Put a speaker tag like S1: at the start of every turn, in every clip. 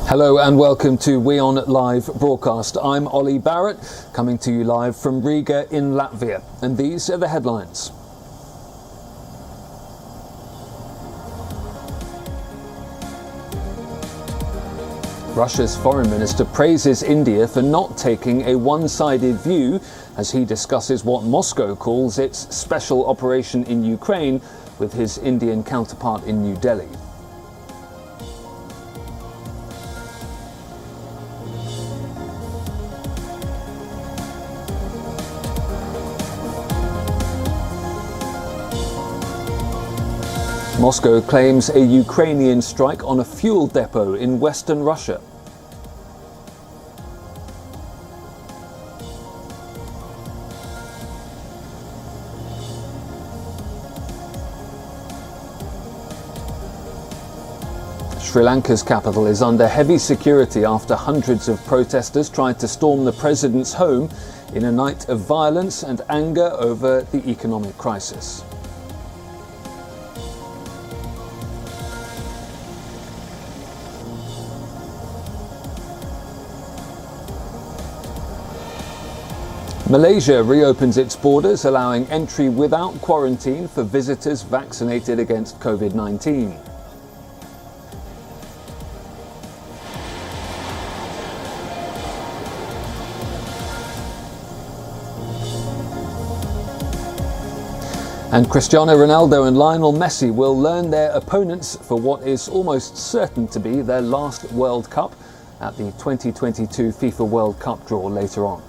S1: Hello and welcome to WION Live Broadcast. I'm Ollie Barrett, coming to you live from Riga in Latvia. And these are the headlines. Russia's foreign minister praises India for not taking a one-sided view as he discusses what Moscow calls its special operation in Ukraine with his Indian counterpart in New Delhi. Moscow claims a Ukrainian strike on a fuel depot in western Russia. Sri Lanka's capital is under heavy security after hundreds of protesters tried to storm the president's home in a night of violence and anger over the economic crisis. Malaysia reopens its borders, allowing entry without quarantine for visitors vaccinated against COVID-19. And Cristiano Ronaldo and Lionel Messi will learn their opponents for what is almost certain to be their last World Cup at the 2022 FIFA World Cup draw later on.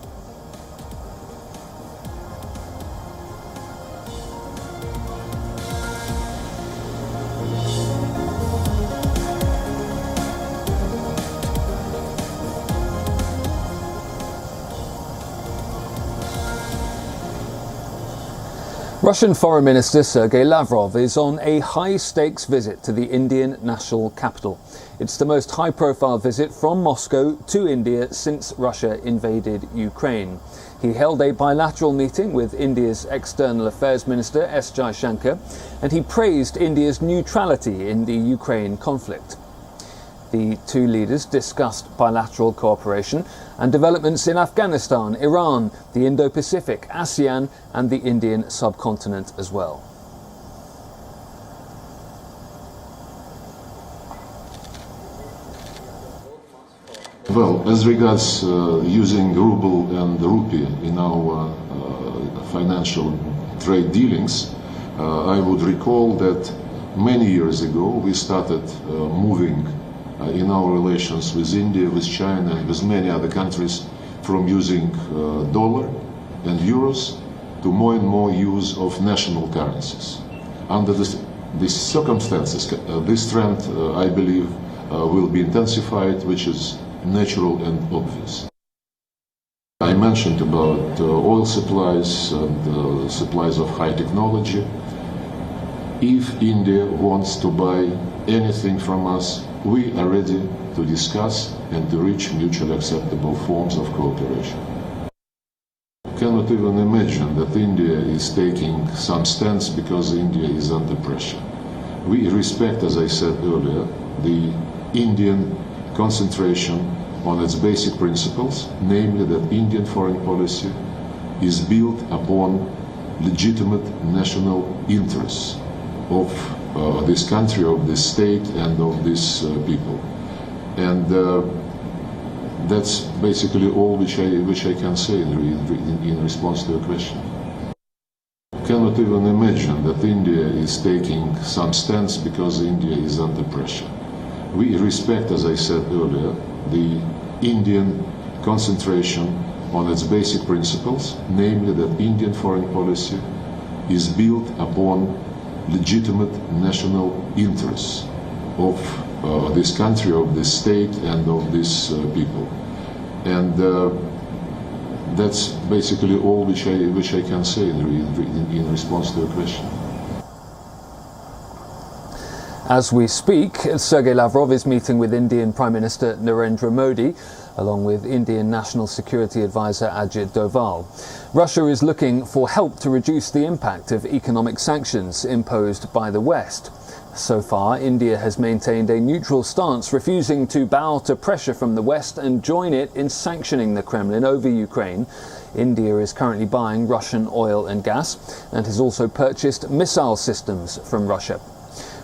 S1: Russian Foreign Minister Sergei Lavrov is on a high-stakes visit to the Indian national capital. It's the most high-profile visit from Moscow to India since Russia invaded Ukraine. He held a bilateral meeting with India's External Affairs Minister S. Jaishankar, and he praised India's neutrality in the Ukraine conflict. The two leaders discussed bilateral cooperation and developments in Afghanistan, Iran, the Indo-Pacific, ASEAN and the Indian subcontinent as well.
S2: Well, as regards using ruble and rupee in our financial trade dealings, I would recall that many years ago we started moving in our relations with India, with China, and with many other countries from using dollar and euros to more and more use of national currencies. Under these circumstances, this trend, I believe, will be intensified, which is natural and obvious. I mentioned about oil supplies and supplies of high technology. If India wants to buy anything from us, we are ready to discuss and to reach mutually acceptable forms of cooperation. I cannot even imagine that India is taking some stance because India is under pressure. We respect, as I said earlier, the Indian concentration on its basic principles, namely that Indian foreign policy is built upon legitimate national interests of this country, of this state, and of these people. And that's basically all which I can say in response to your question. I cannot even imagine that India is taking some stance because India is under pressure. We respect, as I said earlier, the Indian concentration on its basic principles, namely that Indian foreign policy is built upon legitimate national interests of this country, of this state, and of these people. And that's basically all which I can say in response to your question.
S1: As we speak, Sergei Lavrov is meeting with Indian Prime Minister Narendra Modi. along with Indian National Security Advisor Ajit Doval. Russia is looking for help to reduce the impact of economic sanctions imposed by the West. So far, India has maintained a neutral stance, refusing to bow to pressure from the West and join it in sanctioning the Kremlin over Ukraine. India is currently buying Russian oil and gas and has also purchased missile systems from Russia.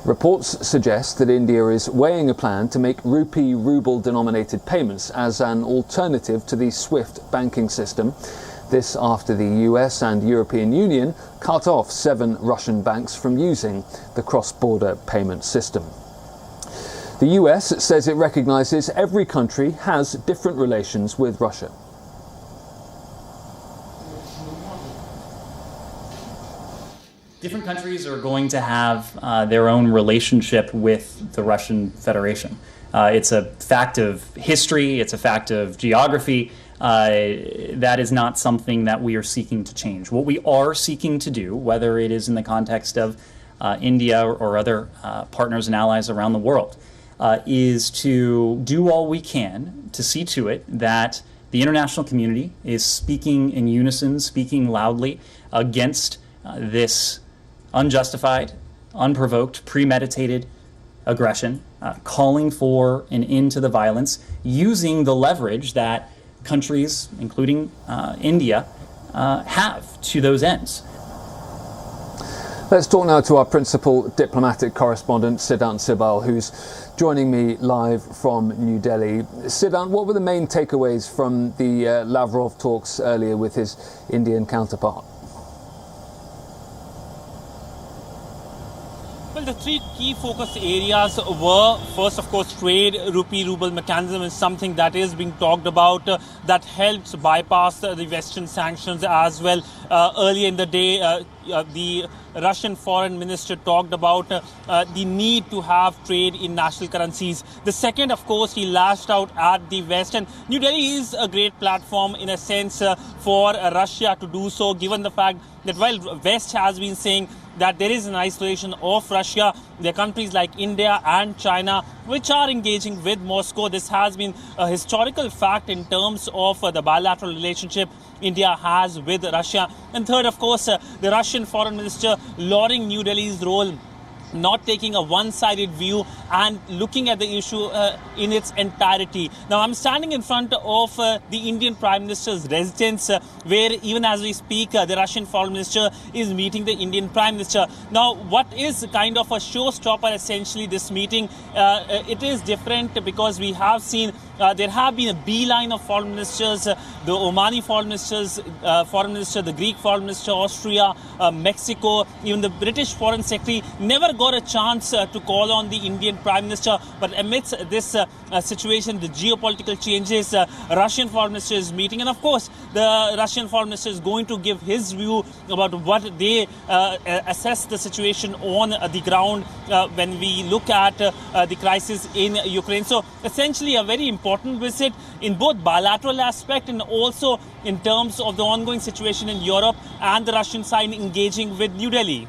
S1: Reports suggest that India is weighing a plan to make rupee-ruble denominated payments as an alternative to the SWIFT banking system. This after the US and European Union cut off 7 Russian banks from using the cross-border payment system. The US says it recognises every country has different relations with Russia.
S3: Different countries are going to have their own relationship with the Russian Federation. It's a fact of history, it's a fact of geography. That is not something that we are seeking to change. What we are seeking to do, whether it is in the context of India or other partners and allies around the world, is to do all we can to see to it that the international community is speaking in unison, speaking loudly against this unjustified, unprovoked, premeditated aggression, calling for an end to the violence, using the leverage that countries, including India, have to those ends.
S1: Let's talk now to our principal diplomatic correspondent, Siddhant Sibal, who's joining me live from New Delhi. Siddhant, what were the main takeaways from the Lavrov talks earlier with his Indian counterpart?
S4: Well, the 3 key focus areas were, first, of course, trade. Rupee-ruble mechanism is something that is being talked about that helps bypass the Western sanctions as well. Earlier in the day, the Russian foreign minister talked about the need to have trade in national currencies. The second, of course, he lashed out at the West. And New Delhi is a great platform, in a sense, for Russia to do so, given the fact that while West has been saying that there is an isolation of Russia, there are countries like India and China which are engaging with Moscow. This has been a historical fact in terms of the bilateral relationship India has with Russia. And third, of course, the Russian foreign minister lauding New Delhi's role, not taking a one-sided view and looking at the issue in its entirety. Now, I'm standing in front of the Indian Prime Minister's residence, where even as we speak, the Russian Foreign Minister is meeting the Indian Prime Minister. Now, what is kind of a showstopper, essentially, this meeting? It is different because we have seen there have been a beeline of foreign ministers, the Omani foreign minister, the Greek foreign minister, Austria, Mexico, even the British foreign secretary never got a chance to call on the Indian Prime Minister. But amidst this situation, the geopolitical changes, Russian foreign minister is meeting. And of course, the Russian foreign minister is going to give his view about what they assess the situation on the ground when we look at the crisis in Ukraine. So essentially a very important visit in both bilateral aspect and also in terms of the ongoing situation in Europe and the Russian side engaging with New Delhi.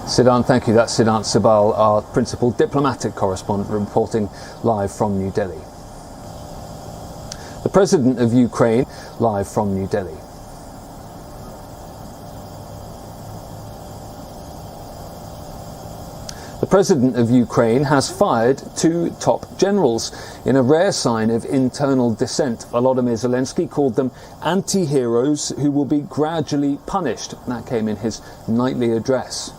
S1: Siddhant, thank you. That's Siddhant Sibal, our principal diplomatic correspondent, reporting live from New Delhi. The President of Ukraine, live from New Delhi. The President of Ukraine has fired 2 top generals in a rare sign of internal dissent. Volodymyr Zelensky called them anti-heroes who will be gradually punished. That came in his nightly address.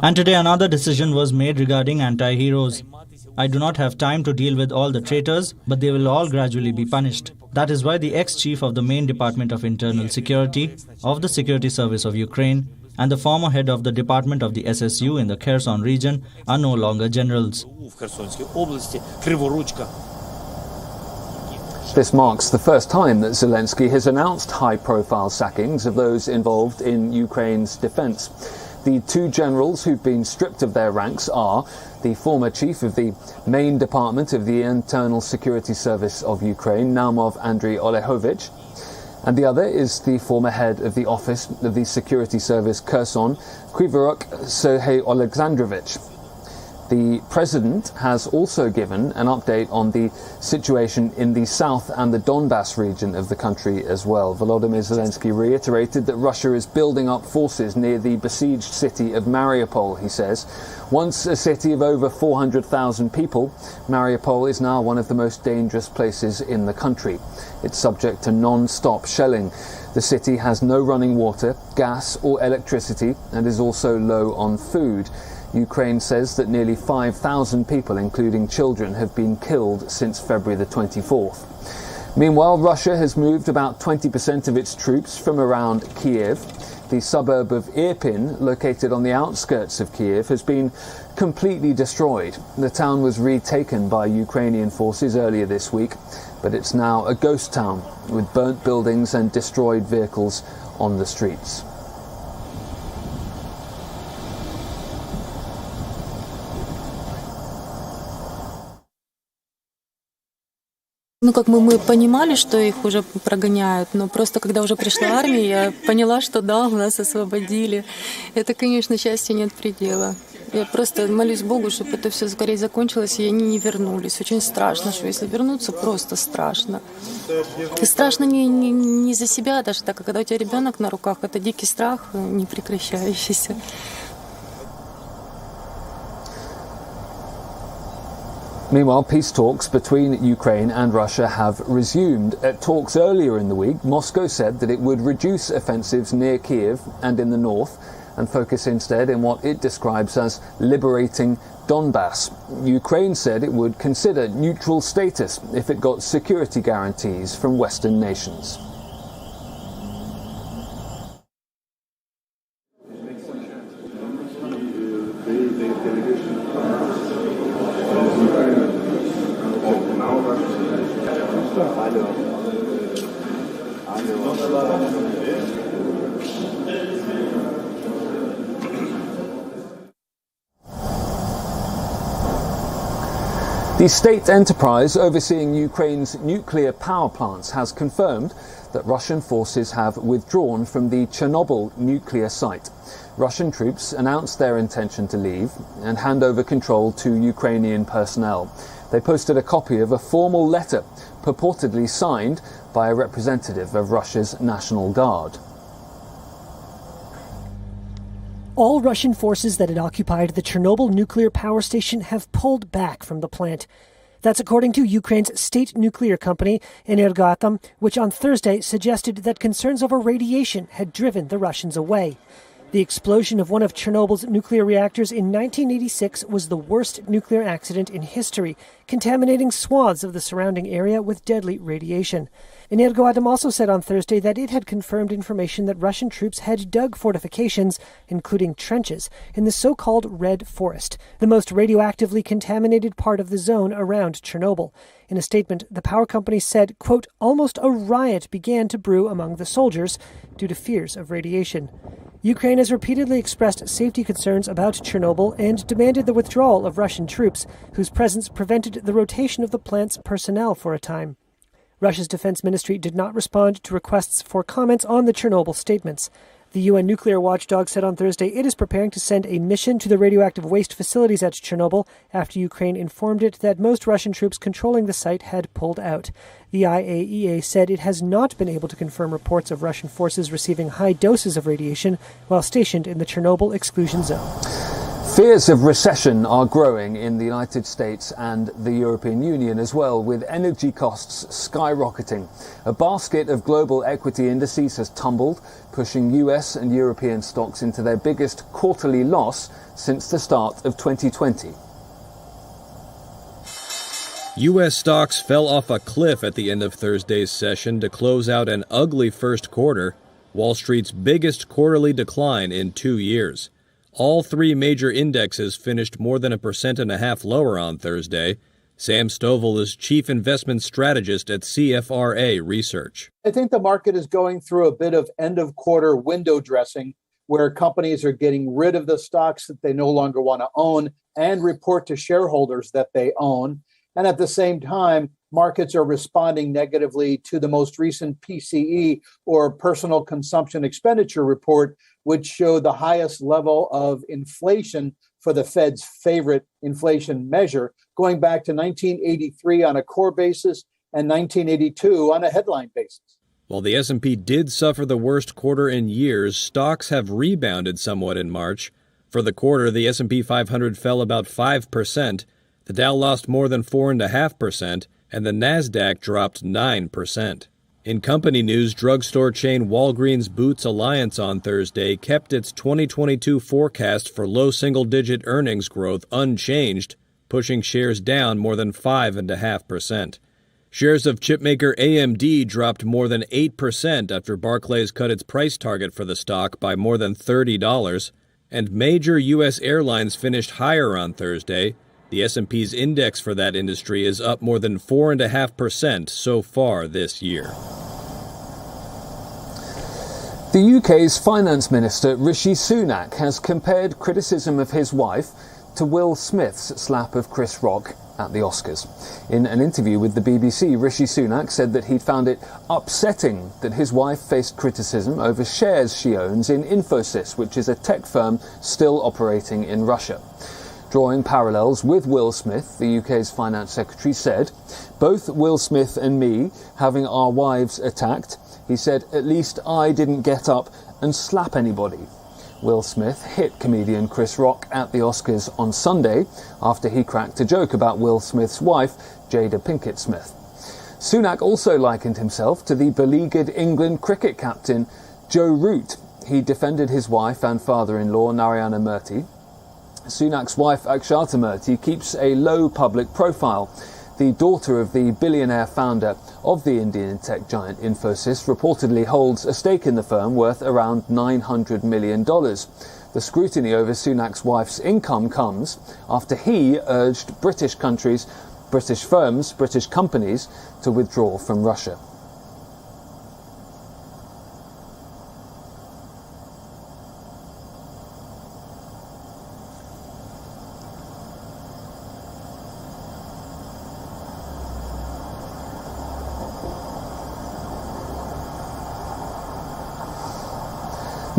S5: And today another decision was made regarding anti-heroes. I do not have time to deal with all the traitors, but they will all gradually be punished. That is why the ex-chief of the main Department of Internal Security of the Security Service of Ukraine and the former head of the Department of the SSU in the Kherson region are no longer generals.
S1: This marks the first time that Zelensky has announced high-profile sackings of those involved in Ukraine's defence. The 2 generals who've been stripped of their ranks are the former chief of the main department of the Internal Security Service of Ukraine, Naumov Andriy Olehovich, And the other is the former head of the office of the security service Kherson, Krivoruk Sergei Alexandrovich. The president has also given an update on the situation in the south and the Donbass region of the country as well. Volodymyr Zelensky reiterated that Russia is building up forces near the besieged city of Mariupol, he says. Once a city of over 400,000 people, Mariupol is now one of the most dangerous places in the country. It's subject to non-stop shelling. The city has no running water, gas or electricity and is also low on food. Ukraine says that nearly 5,000 people, including children, have been killed since February the 24th. Meanwhile, Russia has moved about 20% of its troops from around Kiev. The suburb of Irpin, located on the outskirts of Kiev, has been completely destroyed. The town was retaken by Ukrainian forces earlier this week, but it's now a ghost town with burnt buildings and destroyed vehicles on the streets.
S6: Ну, как мы понимали, что их уже прогоняют, но просто когда уже пришла армия, я поняла, что да, нас освободили. Это, конечно, счастью нет предела. Я просто молюсь Богу, чтобы это все скорее закончилось, и они не вернулись. Очень страшно, что если вернуться, просто страшно. И страшно не за себя даже, так как когда у тебя ребенок на руках, это дикий страх, не прекращающийся.
S1: Meanwhile, peace talks between Ukraine and Russia have resumed. At talks earlier in the week, Moscow said that it would reduce offensives near Kiev and in the north and focus instead in what it describes as liberating Donbass. Ukraine said it would consider neutral status if it got security guarantees from Western nations. The state enterprise overseeing Ukraine's nuclear power plants has confirmed that Russian forces have withdrawn from the Chernobyl nuclear site. Russian troops announced their intention to leave and hand over control to Ukrainian personnel. They posted a copy of a formal letter purportedly signed by a representative of Russia's National Guard.
S7: All Russian forces that had occupied the Chernobyl nuclear power station have pulled back from the plant. That's according to Ukraine's state nuclear company, Energoatom, which on Thursday suggested that concerns over radiation had driven the Russians away. The explosion of one of Chernobyl's nuclear reactors in 1986 was the worst nuclear accident in history, contaminating swaths of the surrounding area with deadly radiation. Energoatom also said on Thursday that it had confirmed information that Russian troops had dug fortifications, including trenches, in the so-called Red Forest, the most radioactively contaminated part of the zone around Chernobyl. In a statement, the power company said, quote, almost a riot began to brew among the soldiers due to fears of radiation. Ukraine has repeatedly expressed safety concerns about Chernobyl and demanded the withdrawal of Russian troops, whose presence prevented the rotation of the plant's personnel for a time. Russia's defense ministry did not respond to requests for comments on the Chernobyl statements. The UN nuclear watchdog said on Thursday it is preparing to send a mission to the radioactive waste facilities at Chernobyl after Ukraine informed it that most Russian troops controlling the site had pulled out. The IAEA said it has not been able to confirm reports of Russian forces receiving high doses of radiation while stationed in the Chernobyl exclusion zone.
S1: Fears of recession are growing in the United States and the European Union as well, with energy costs skyrocketing. A basket of global equity indices has tumbled, pushing US and European stocks into their biggest quarterly loss since the start of 2020.
S8: U.S. stocks fell off a cliff at the end of Thursday's session to close out an ugly first quarter, Wall Street's biggest quarterly decline in 2 years. All three major indexes finished more than 1.5% lower on Thursday. Sam Stovall is chief investment strategist at CFRA Research.
S9: I think the market is going through a bit of end-of-quarter window dressing, where companies are getting rid of the stocks that they no longer want to own and report to shareholders that they own. And at the same time, markets are responding negatively to the most recent PCE, or personal consumption expenditure report, which showed the highest level of inflation for the Fed's favorite inflation measure, going back to 1983 on a core basis and 1982 on a headline basis.
S8: While the S&P did suffer the worst quarter in years, stocks have rebounded somewhat in March. For the quarter, the S&P 500 fell about 5%, the Dow lost more than 4.5%, and the Nasdaq dropped 9%. In company news, drugstore chain Walgreens Boots Alliance on Thursday kept its 2022 forecast for low single-digit earnings growth unchanged, pushing shares down more than 5.5%. Shares of chipmaker AMD dropped more than 8% after Barclays cut its price target for the stock by more than $30, and major U.S. airlines finished higher on Thursday. The S&P's index for that industry is up more than 4.5% so far this year.
S1: The UK's Finance Minister Rishi Sunak has compared criticism of his wife to Will Smith's slap of Chris Rock at the Oscars. In an interview with the BBC, Rishi Sunak said that he'd found it upsetting that his wife faced criticism over shares she owns in Infosys, which is a tech firm still operating in Russia. Drawing parallels with Will Smith, the UK's Finance Secretary said, "Both Will Smith and me having our wives attacked," he said, "at least I didn't get up and slap anybody." Will Smith hit comedian Chris Rock at the Oscars on Sunday after he cracked a joke about Will Smith's wife, Jada Pinkett Smith. Sunak also likened himself to the beleaguered England cricket captain Joe Root. He defended his wife and father-in-law, Narayana Murthy. Sunak's wife, Akshata Murthy, keeps a low public profile. The daughter of the billionaire founder of the Indian tech giant Infosys reportedly holds a stake in the firm worth around $900 million. The scrutiny over Sunak's wife's income comes after he urged British companies to withdraw from Russia.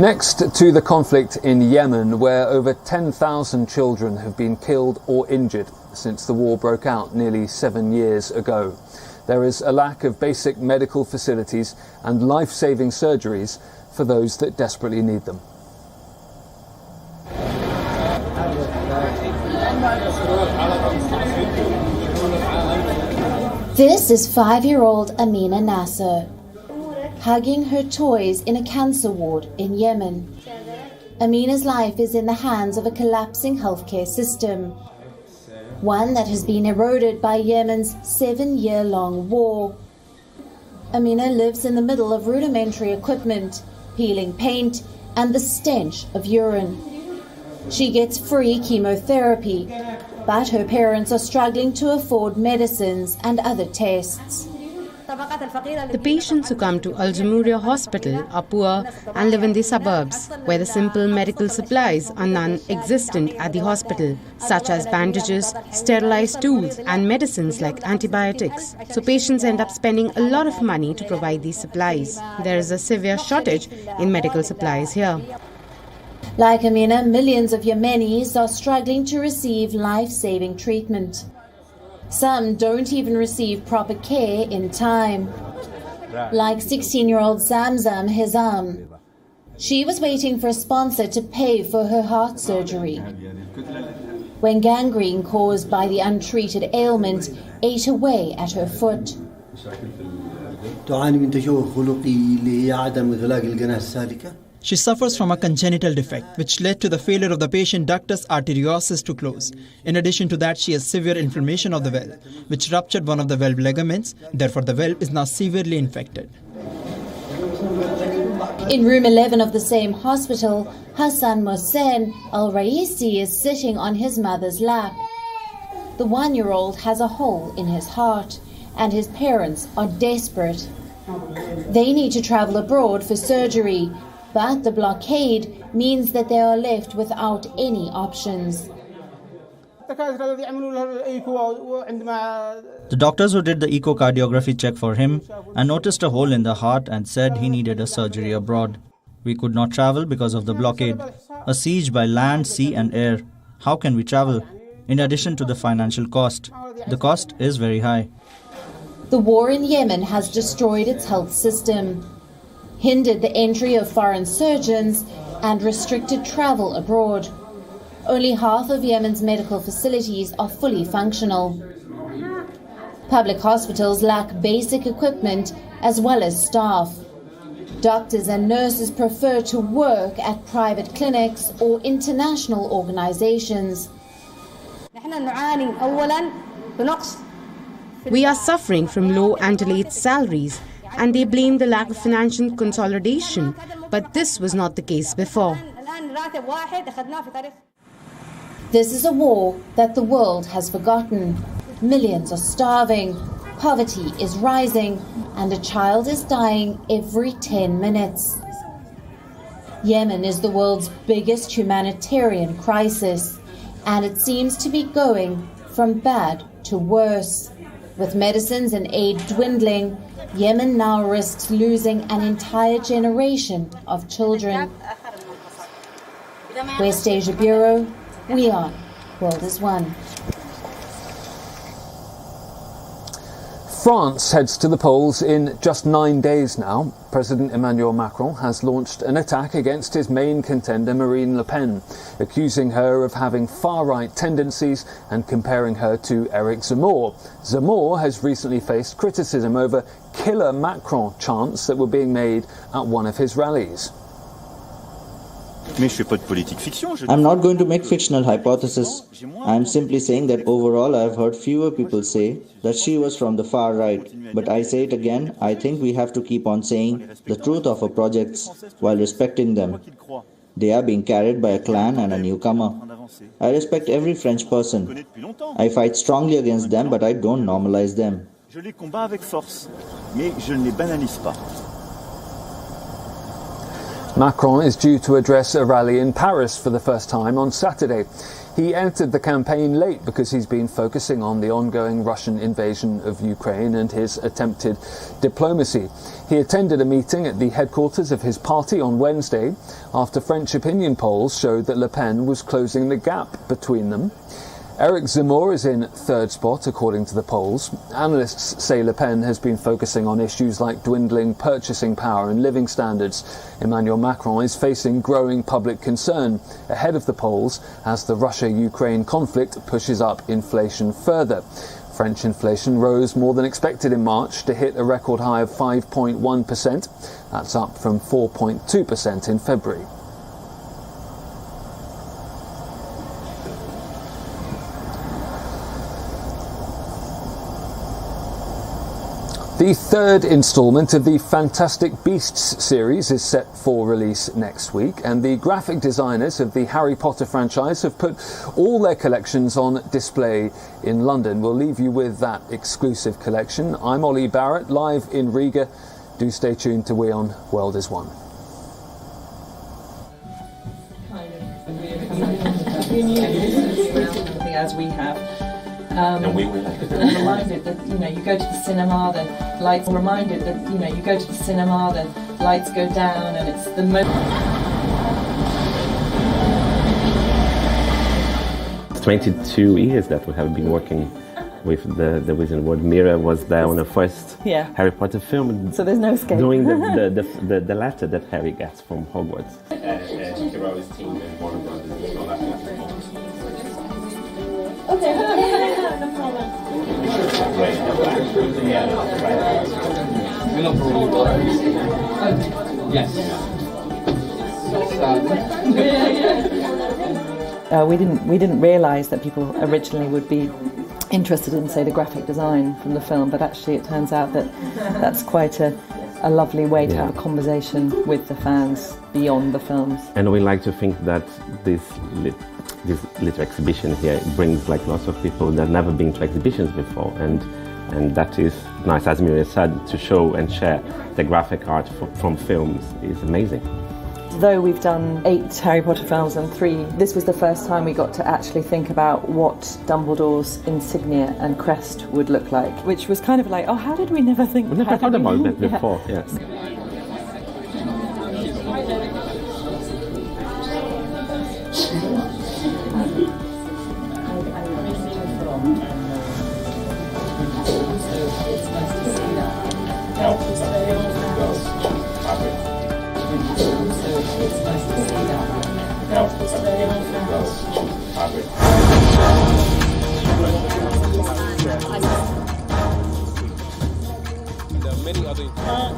S1: Next to the conflict in Yemen, where over 10,000 children have been killed or injured since the war broke out nearly 7 years ago. There is a lack of basic medical facilities and life-saving surgeries for those that desperately need them.
S10: This is 5-year-old Amina Nasser, hugging her toys in a cancer ward in Yemen. Amina's life is in the hands of a collapsing healthcare system, one that has been eroded by Yemen's 7-year-long war. Amina lives in the middle of rudimentary equipment, peeling paint, and the stench of urine. She gets free chemotherapy, but her parents are struggling to afford medicines and other tests.
S11: The patients who come to Al Jamouria Hospital are poor and live in the suburbs, where the simple medical supplies are non-existent at the hospital, such as bandages, sterilized tools and medicines like antibiotics. So patients end up spending a lot of money to provide these supplies. There is a severe shortage in medical supplies here.
S10: Like Amina, millions of Yemenis are struggling to receive life-saving treatment. Some don't even receive proper care in time. Like 16-year-old Zamzam Hizam. She was waiting for a sponsor to pay for her heart surgery when gangrene caused by the untreated ailment ate away at her foot.
S12: She suffers from a congenital defect, which led to the failure of the patient ductus arteriosus to close. In addition to that, she has severe inflammation of the valve, which ruptured one of the valve ligaments. Therefore, the valve is now severely infected.
S10: In room 11 of the same hospital, Hassan Mohsen Al-Raisi is sitting on his mother's lap. The 1-year-old has a hole in his heart, and his parents are desperate. They need to travel abroad for surgery, but the blockade means that they are left without any options.
S5: The doctors who did the echocardiography check for him and noticed a hole in the heart and said he needed a surgery abroad. We could not travel because of the blockade. A siege by land, sea and air. How can we travel? In addition to the financial cost. The cost is very high.
S10: The war in Yemen has destroyed its health system, hindered the entry of foreign surgeons and restricted travel abroad. Only half of Yemen's medical facilities are fully functional. Public hospitals lack basic equipment as well as staff. Doctors and nurses prefer to work at private clinics or international organizations.
S11: We are suffering from low and delayed salaries, and they blame the lack of financial consolidation, but this was not the case before.
S10: This is a war that the world has forgotten. Millions are starving, poverty is rising, and a child is dying every 10 minutes. Yemen is the world's biggest humanitarian crisis, and it seems to be going from bad to worse. With medicines and aid dwindling, Yemen now risks losing an entire generation of children. West Asia Bureau, WION, World is One.
S1: France heads to the polls in just 9 days now. President Emmanuel Macron has launched an attack against his main contender Marine Le Pen, accusing her of having far-right tendencies and comparing her to Eric Zemmour. Zemmour has recently faced criticism over killer Macron chants that were being made at one of his rallies.
S13: I'm not going to make fictional hypotheses. I'm simply saying that overall I've heard fewer people say that she was from the far right. But I say it again, I think we have to keep on saying the truth of our projects while respecting them. They are being carried by a clan and a newcomer. I respect every French person. I fight strongly against them, but I don't normalize them.
S1: Macron is due to address a rally in Paris for the first time on Saturday. He entered the campaign late because he's been focusing on the ongoing Russian invasion of Ukraine and his attempted diplomacy. He attended a meeting at the headquarters of his party on Wednesday after French opinion polls showed that Le Pen was closing the gap between them. Eric Zemmour is in third spot, according to the polls. Analysts say Le Pen has been focusing on issues like dwindling purchasing power and living standards. Emmanuel Macron is facing growing public concern ahead of the polls as the Russia-Ukraine conflict pushes up inflation further. French inflation rose more than expected in March to hit a record high of 5.1%. That's up from 4.2% in February. The third instalment of the Fantastic Beasts series is set for release next week, and the graphic designers of the Harry Potter franchise have put all their collections on display in London. We'll leave you with that exclusive collection. I'm Ollie Barrett, live in Riga. Do stay tuned to WION World is One.
S14: As we have. And we will. Reminded that, you go to the cinema, then lights. Reminded that, you go to the cinema, then lights go down, and it's the most.
S15: 22 years that we have been working with the WION World. Mira was there on the first Harry Potter film.
S14: So there's no escape.
S15: Doing the letter that Harry gets from Hogwarts.
S14: Okay. No problem.
S16: Yes.
S14: We didn't realise that people originally would be interested in, say, the graphic design from the film, but actually it turns out that that's quite a lovely way to have a conversation with the fans beyond the films.
S15: And we like to think that this little exhibition here brings lots of people that have never been to exhibitions before, and that is nice, as Miriam said, to show and share the graphic art from films is amazing.
S14: though we've done 8 Harry Potter films and 3, this was the first time we got to actually think about what Dumbledore's insignia and crest would look like, which was kind of like, oh, how did we never think?
S15: We never thought about that before,
S14: yeah.
S15: Yes.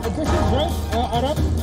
S16: This is right, Arab.